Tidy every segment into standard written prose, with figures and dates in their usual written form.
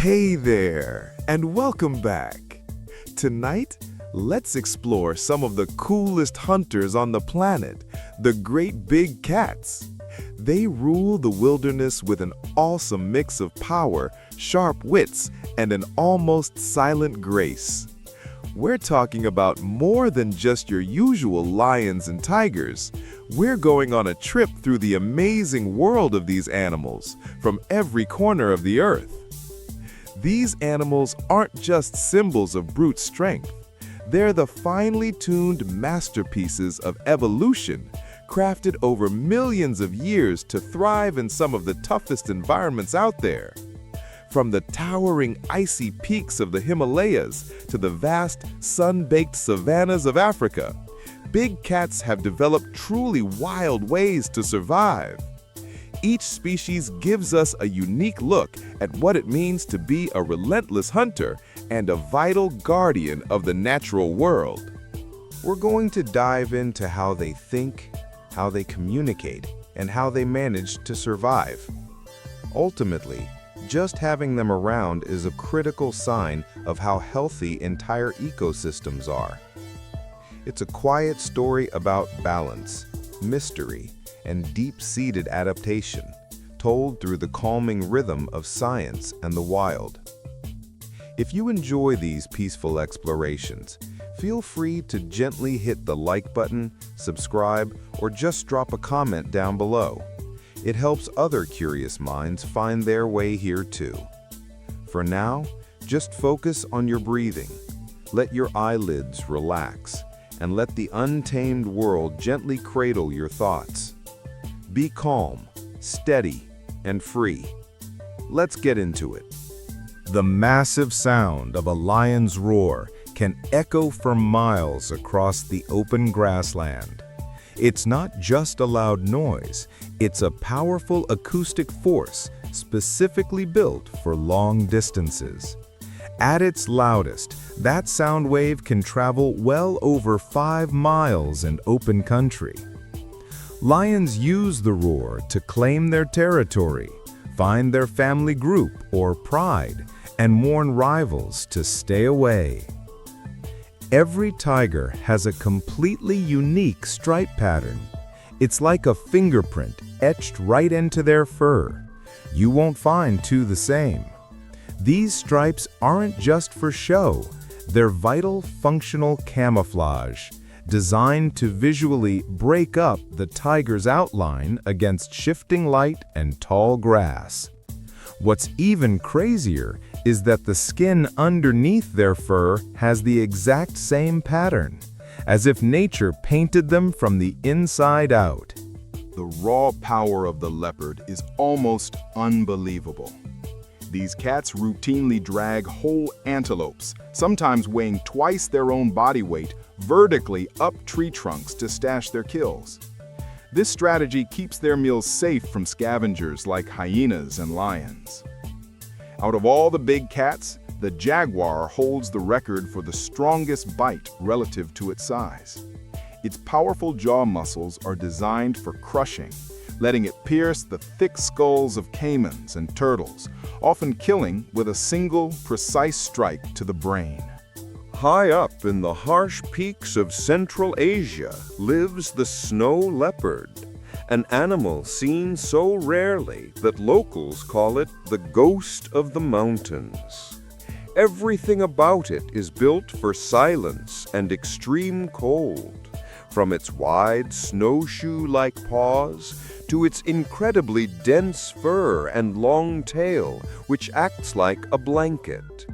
Hey there, and welcome back. Tonight, let's explore some of the coolest hunters on the planet, the great big cats. They rule the wilderness with an awesome mix of power, sharp wits, and an almost silent grace. We're talking about more than just your usual lions and tigers. We're going on a trip through the amazing world of these animals from every corner of the earth. These animals aren't just symbols of brute strength. They're the finely tuned masterpieces of evolution, crafted over millions of years to thrive in some of the toughest environments out there. From the towering icy peaks of the Himalayas to the vast sun-baked savannas of Africa, big cats have developed truly wild ways to survive. Each species gives us a unique look at what it means to be a relentless hunter and a vital guardian of the natural world. We're going to dive into how they think, how they communicate, and how they manage to survive. Ultimately, just having them around is a critical sign of how healthy entire ecosystems are. It's a quiet story about balance, mystery, and deep-seated adaptation, told through the calming rhythm of science and the wild. If you enjoy these peaceful explorations, feel free to gently hit the like button, subscribe, or just drop a comment down below. It helps other curious minds find their way here too. For now, just focus on your breathing. Let your eyelids relax, and let the untamed world gently cradle your thoughts. Be calm, steady, and free. Let's get into it. The massive sound of a lion's roar can echo for miles across the open grassland. It's not just a loud noise, it's a powerful acoustic force specifically built for long distances. At its loudest, that sound wave can travel well over 5 miles in open country. Lions use the roar to claim their territory, find their family group or pride, and warn rivals to stay away. Every tiger has a completely unique stripe pattern. It's like a fingerprint etched right into their fur. You won't find two the same. These stripes aren't just for show. They're vital functional camouflage, designed to visually break up the tiger's outline against shifting light and tall grass. What's even crazier is that the skin underneath their fur has the exact same pattern, as if nature painted them from the inside out. The raw power of the leopard is almost unbelievable. These cats routinely drag whole antelopes, sometimes weighing twice their own body weight, vertically up tree trunks to stash their kills. This strategy keeps their meals safe from scavengers like hyenas and lions. Out of all the big cats, the jaguar holds the record for the strongest bite relative to its size. Its powerful jaw muscles are designed for crushing, letting it pierce the thick skulls of caimans and turtles, often killing with a single, precise strike to the brain. High up in the harsh peaks of Central Asia lives the snow leopard, an animal seen so rarely that locals call it the ghost of the mountains. Everything about it is built for silence and extreme cold, from its wide snowshoe-like paws to its incredibly dense fur and long tail, which acts like a blanket.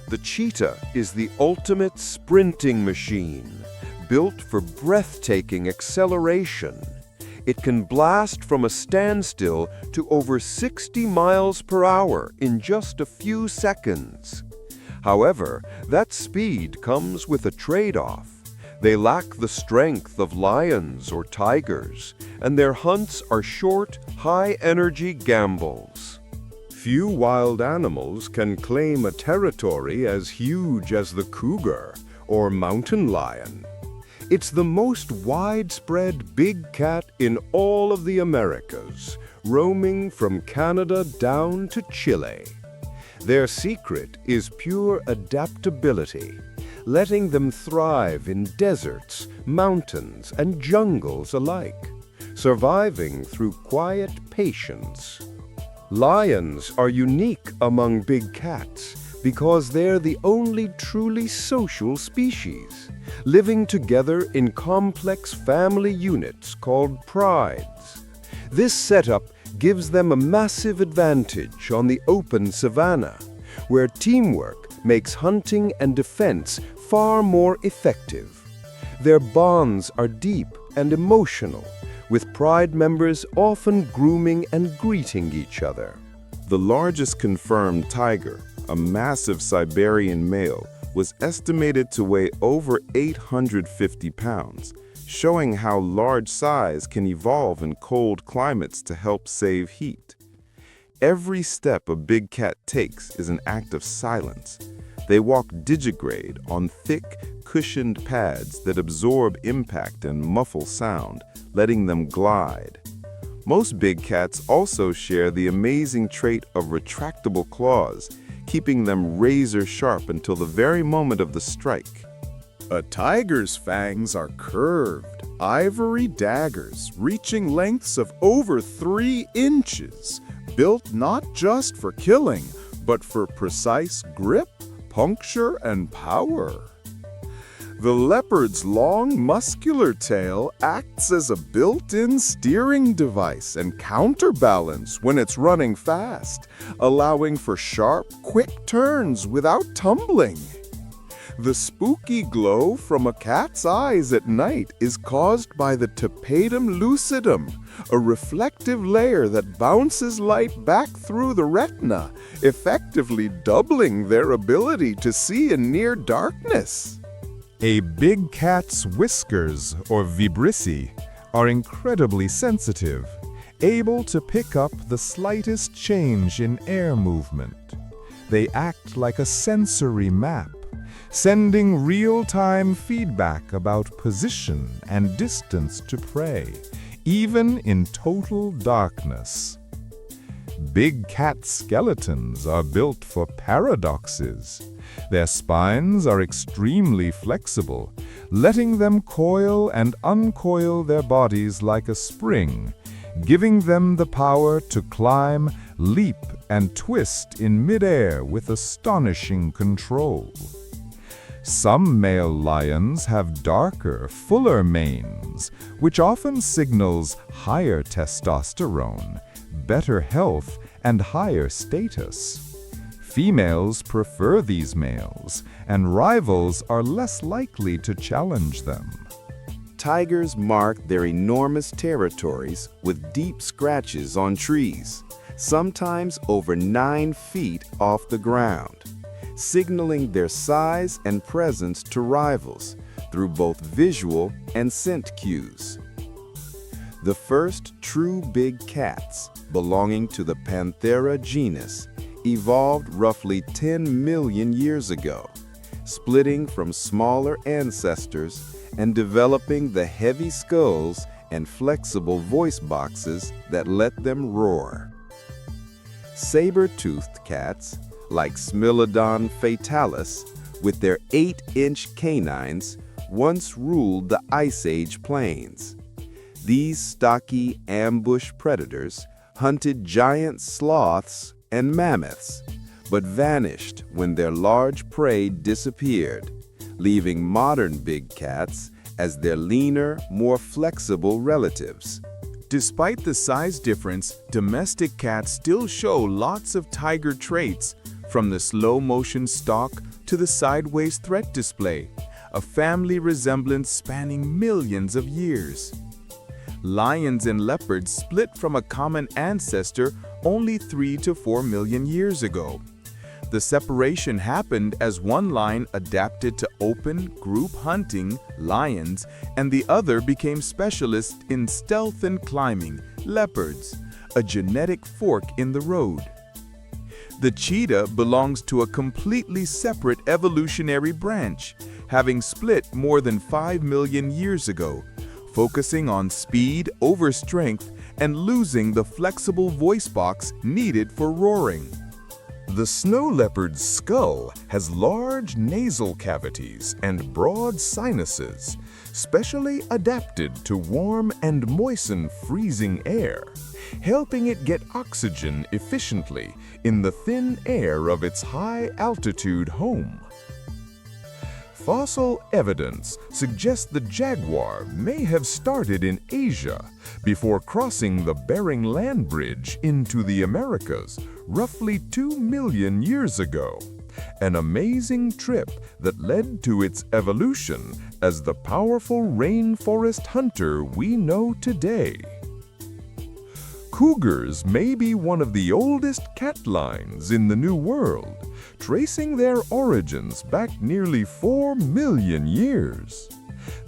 The cheetah is the ultimate sprinting machine, built for breathtaking acceleration. It can blast from a standstill to over 60 miles per hour in just a few seconds. However, that speed comes with a trade-off. They lack the strength of lions or tigers, and their hunts are short, high-energy gambles. Few wild animals can claim a territory as huge as the cougar or mountain lion. It's the most widespread big cat in all of the Americas, roaming from Canada down to Chile. Their secret is pure adaptability, letting them thrive in deserts, mountains, and jungles alike, surviving through quiet patience. Lions are unique among big cats because they're the only truly social species, living together in complex family units called prides. This setup gives them a massive advantage on the open savanna, where teamwork makes hunting and defense far more effective. Their bonds are deep and emotional, with pride members often grooming and greeting each other. The largest confirmed tiger, a massive Siberian male, was estimated to weigh over 850 pounds, showing how large size can evolve in cold climates to help save heat. Every step a big cat takes is an act of silence. They walk digigrade on thick, cushioned pads that absorb impact and muffle sound, letting them glide. Most big cats also share the amazing trait of retractable claws, keeping them razor sharp until the very moment of the strike. A tiger's fangs are curved, ivory daggers reaching lengths of over 3 inches, built not just for killing, but for precise grip, puncture, and power. The leopard's long, muscular tail acts as a built-in steering device and counterbalance when it's running fast, allowing for sharp, quick turns without tumbling. The spooky glow from a cat's eyes at night is caused by the tapetum lucidum, a reflective layer that bounces light back through the retina, effectively doubling their ability to see in near darkness. A big cat's whiskers, or vibrissae, are incredibly sensitive, able to pick up the slightest change in air movement. They act like a sensory map, sending real-time feedback about position and distance to prey, even in total darkness. Big cat skeletons are built for paradoxes. Their spines are extremely flexible, letting them coil and uncoil their bodies like a spring, giving them the power to climb, leap, and twist in midair with astonishing control. Some male lions have darker, fuller manes, which often signals higher testosterone, better health, and higher status. Females prefer these males, and rivals are less likely to challenge them. Tigers mark their enormous territories with deep scratches on trees, sometimes over 9 feet off the ground, signaling their size and presence to rivals through both visual and scent cues. The first true big cats, belonging to the Panthera genus, evolved roughly 10 million years ago, splitting from smaller ancestors and developing the heavy skulls and flexible voice boxes that let them roar. Saber-toothed cats, like Smilodon fatalis, with their 8-inch canines, once ruled the Ice Age plains. These stocky ambush predators hunted giant sloths and mammoths, but vanished when their large prey disappeared, leaving modern big cats as their leaner, more flexible relatives. Despite the size difference, domestic cats still show lots of tiger traits, from the slow-motion stalk to the sideways threat display, a family resemblance spanning millions of years. Lions and leopards split from a common ancestor only 3 to 4 million years ago. The separation happened as one line adapted to open, group hunting, lions, and the other became specialists in stealth and climbing, leopards, a genetic fork in the road. The cheetah belongs to a completely separate evolutionary branch, having split more than 5 million years ago, focusing on speed over strength and losing the flexible voice box needed for roaring. The snow leopard's skull has large nasal cavities and broad sinuses, specially adapted to warm and moisten freezing air, helping it get oxygen efficiently in the thin air of its high-altitude home. Fossil evidence suggests the jaguar may have started in Asia before crossing the Bering Land Bridge into the Americas roughly 2 million years ago, an amazing trip that led to its evolution as the powerful rainforest hunter we know today. Cougars may be one of the oldest cat lines in the New World, tracing their origins back nearly 4 million years.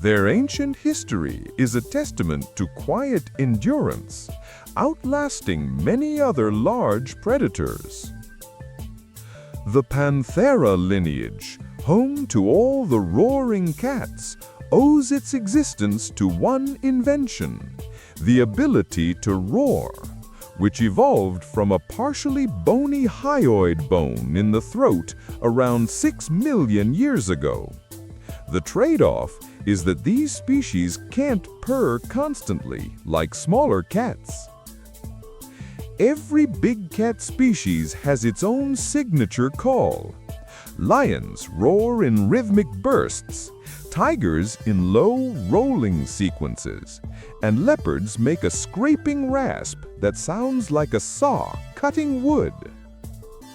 Their ancient history is a testament to quiet endurance, outlasting many other large predators. The Panthera lineage, home to all the roaring cats, owes its existence to one invention: the ability to roar, which evolved from a partially bony hyoid bone in the throat around 6 million years ago. The trade-off is that these species can't purr constantly like smaller cats. Every big cat species has its own signature call. Lions roar in rhythmic bursts, tigers in low, rolling sequences, and leopards make a scraping rasp that sounds like a saw cutting wood.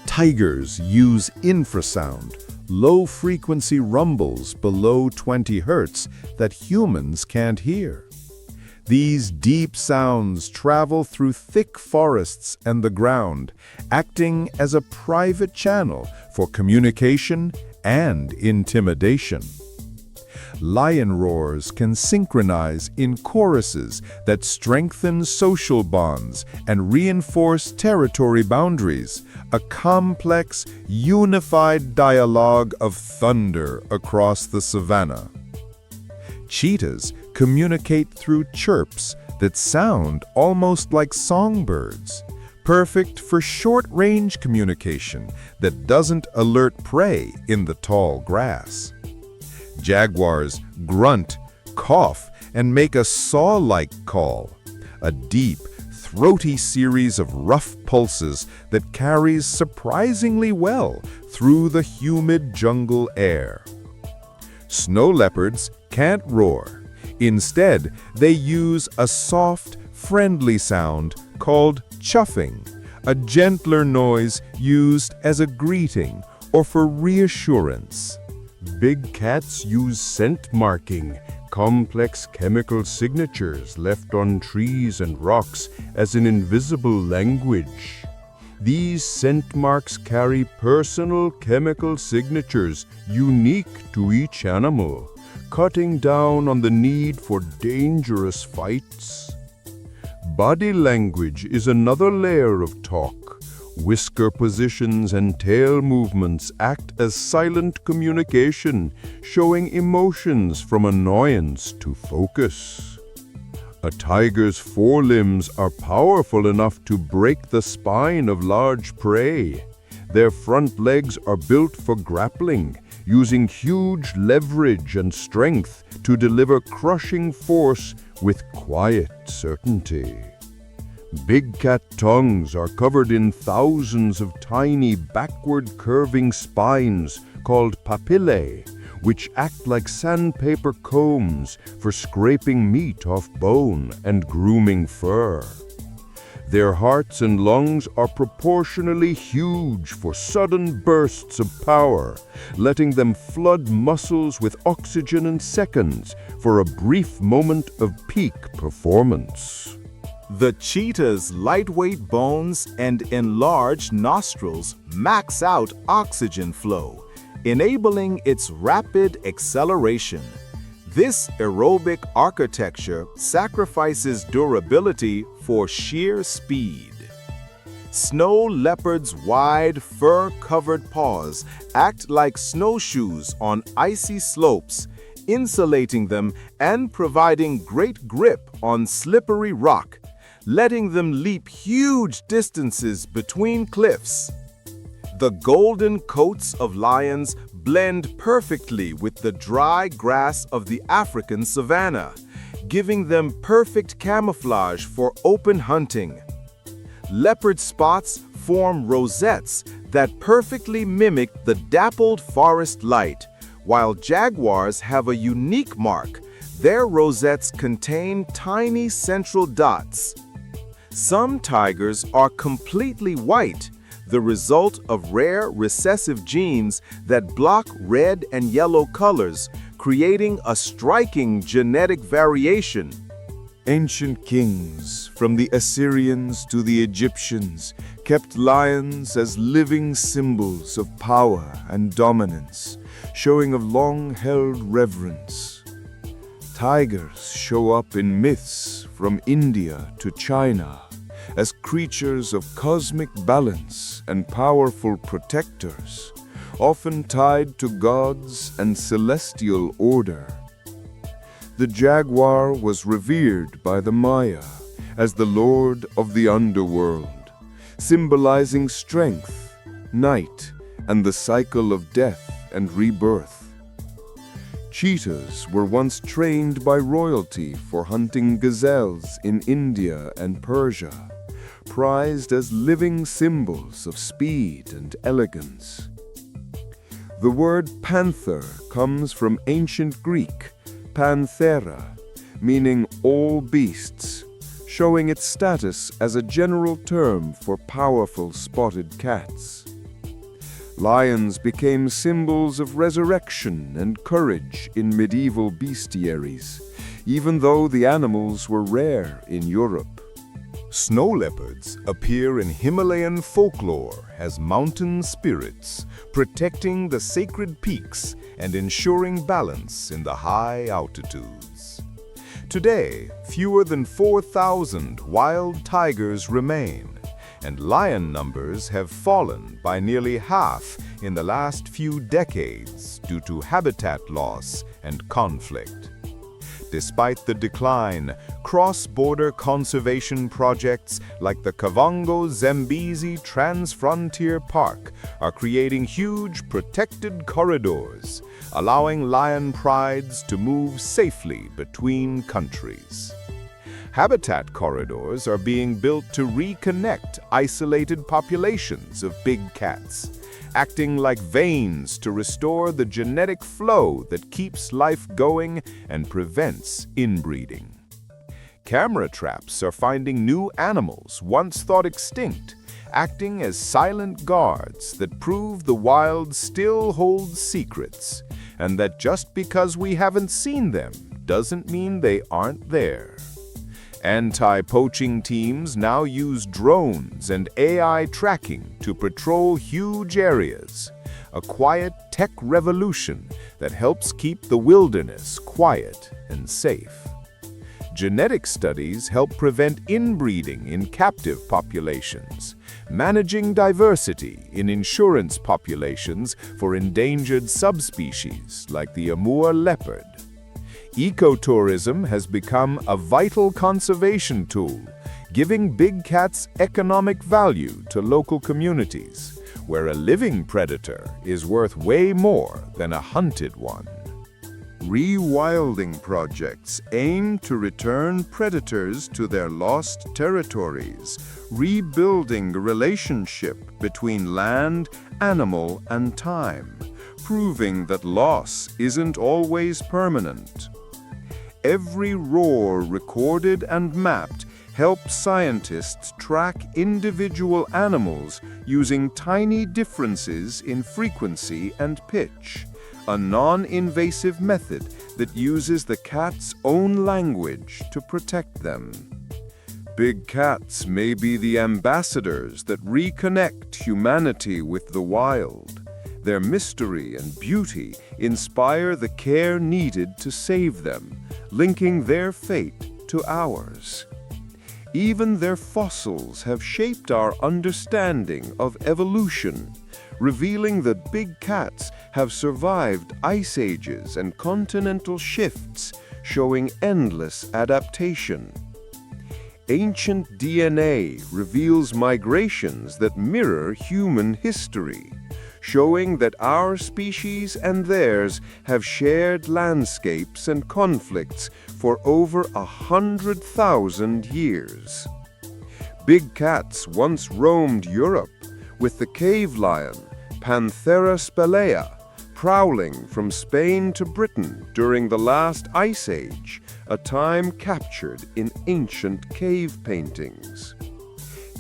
Tigers use infrasound, low-frequency rumbles below 20 Hz that humans can't hear. These deep sounds travel through thick forests and the ground, acting as a private channel for communication and intimidation. Lion roars can synchronize in choruses that strengthen social bonds and reinforce territory boundaries, a complex, unified dialogue of thunder across the savanna. Cheetahs communicate through chirps that sound almost like songbirds, perfect for short-range communication that doesn't alert prey in the tall grass. Jaguars grunt, cough, and make a saw-like call, a deep, throaty series of rough pulses that carries surprisingly well through the humid jungle air. Snow leopards can't roar. Instead, they use a soft, friendly sound called chuffing, a gentler noise used as a greeting or for reassurance. Big cats use scent marking, complex chemical signatures left on trees and rocks as an invisible language. These scent marks carry personal chemical signatures unique to each animal, cutting down on the need for dangerous fights. Body language is another layer of talk. Whisker positions and tail movements act as silent communication, showing emotions from annoyance to focus. A tiger's forelimbs are powerful enough to break the spine of large prey. Their front legs are built for grappling, using huge leverage and strength to deliver crushing force with quiet certainty. Big cat tongues are covered in thousands of tiny backward curving spines called papillae, which act like sandpaper combs for scraping meat off bone and grooming fur. Their hearts and lungs are proportionally huge for sudden bursts of power, letting them flood muscles with oxygen in seconds for a brief moment of peak performance. The cheetah's lightweight bones and enlarged nostrils max out oxygen flow, enabling its rapid acceleration. This aerobic architecture sacrifices durability for sheer speed. Snow leopards' wide, fur-covered paws act like snowshoes on icy slopes, insulating them and providing great grip on slippery rock, letting them leap huge distances between cliffs. The golden coats of lions blend perfectly with the dry grass of the African savanna, giving them perfect camouflage for open hunting. Leopard spots form rosettes that perfectly mimic the dappled forest light, while jaguars have a unique mark. Their rosettes contain tiny central dots. Some tigers are completely white, the result of rare recessive genes that block red and yellow colors, creating a striking genetic variation. Ancient kings, from the Assyrians to the Egyptians, kept lions as living symbols of power and dominance, showing of long-held reverence. Tigers show up in myths from India to China as creatures of cosmic balance and powerful protectors, often tied to gods and celestial order. The jaguar was revered by the Maya as the lord of the underworld, symbolizing strength, night, and the cycle of death and rebirth. Cheetahs were once trained by royalty for hunting gazelles in India and Persia, prized as living symbols of speed and elegance. The word panther comes from ancient Greek, panthera, meaning all beasts, showing its status as a general term for powerful spotted cats. Lions became symbols of resurrection and courage in medieval bestiaries, even though the animals were rare in Europe. Snow leopards appear in Himalayan folklore as mountain spirits, protecting the sacred peaks and ensuring balance in the high altitudes. Today, fewer than 4,000 wild tigers remain, and lion numbers have fallen by nearly half in the last few decades due to habitat loss and conflict. Despite the decline, cross-border conservation projects like the Kavango Zambezi Trans-Frontier Park are creating huge protected corridors, allowing lion prides to move safely between countries. Habitat corridors are being built to reconnect isolated populations of big cats, acting like veins to restore the genetic flow that keeps life going and prevents inbreeding. Camera traps are finding new animals once thought extinct, acting as silent guards that prove the wild still holds secrets, and that just because we haven't seen them doesn't mean they aren't there. Anti-poaching teams now use drones and AI tracking to patrol huge areas, a quiet tech revolution that helps keep the wilderness quiet and safe. Genetic studies help prevent inbreeding in captive populations, managing diversity in insurance populations for endangered subspecies like the Amur leopard. Ecotourism has become a vital conservation tool, giving big cats economic value to local communities, where a living predator is worth way more than a hunted one. Rewilding projects aim to return predators to their lost territories, rebuilding the relationship between land, animal, and time, proving that loss isn't always permanent. Every roar recorded and mapped helps scientists track individual animals using tiny differences in frequency and pitch, a non-invasive method that uses the cat's own language to protect them. Big cats may be the ambassadors that reconnect humanity with the wild. Their mystery and beauty inspire the care needed to save them, linking their fate to ours. Even their fossils have shaped our understanding of evolution, revealing that big cats have survived ice ages and continental shifts, showing endless adaptation. Ancient DNA reveals migrations that mirror human history, showing that our species and theirs have shared landscapes and conflicts for over 100,000 years. Big cats once roamed Europe, with the cave lion, Panthera spelaea, prowling from Spain to Britain during the last ice age, a time captured in ancient cave paintings.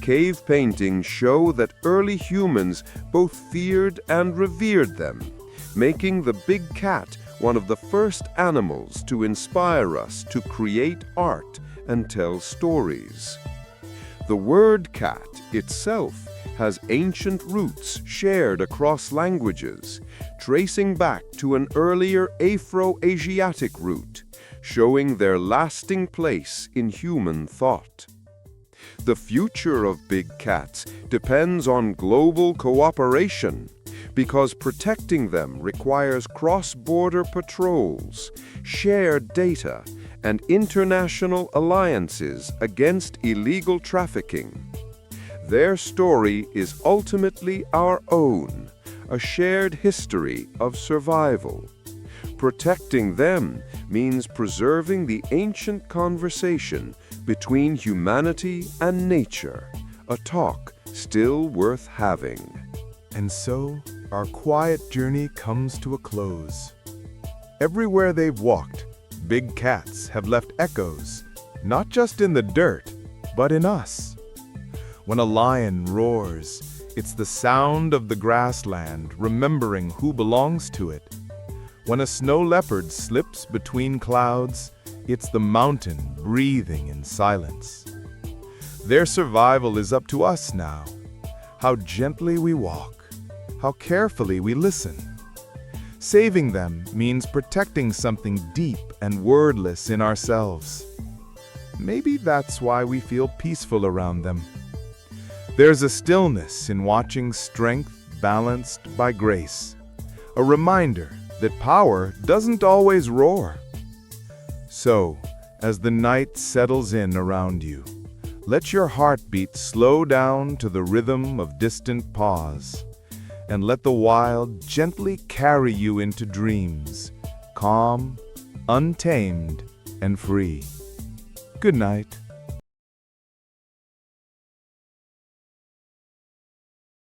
Cave paintings show that early humans both feared and revered them, making the big cat one of the first animals to inspire us to create art and tell stories. The word cat itself has ancient roots shared across languages, tracing back to an earlier Afro-Asiatic root, showing their lasting place in human thought. The future of big cats depends on global cooperation, because protecting them requires cross-border patrols, shared data, and international alliances against illegal trafficking. Their story is ultimately our own, a shared history of survival. Protecting them means preserving the ancient conversation between humanity and nature, a talk still worth having. And so, our quiet journey comes to a close. Everywhere they've walked, big cats have left echoes, not just in the dirt, but in us. When a lion roars, it's the sound of the grassland remembering who belongs to it. When a snow leopard slips between clouds, it's the mountain breathing in silence. Their survival is up to us now. How gently we walk, how carefully we listen. Saving them means protecting something deep and wordless in ourselves. Maybe that's why we feel peaceful around them. There's a stillness in watching strength balanced by grace, a reminder that power doesn't always roar. So, as the night settles in around you, let your heartbeat slow down to the rhythm of distant paws, and let the wild gently carry you into dreams, calm, untamed, and free. Good night.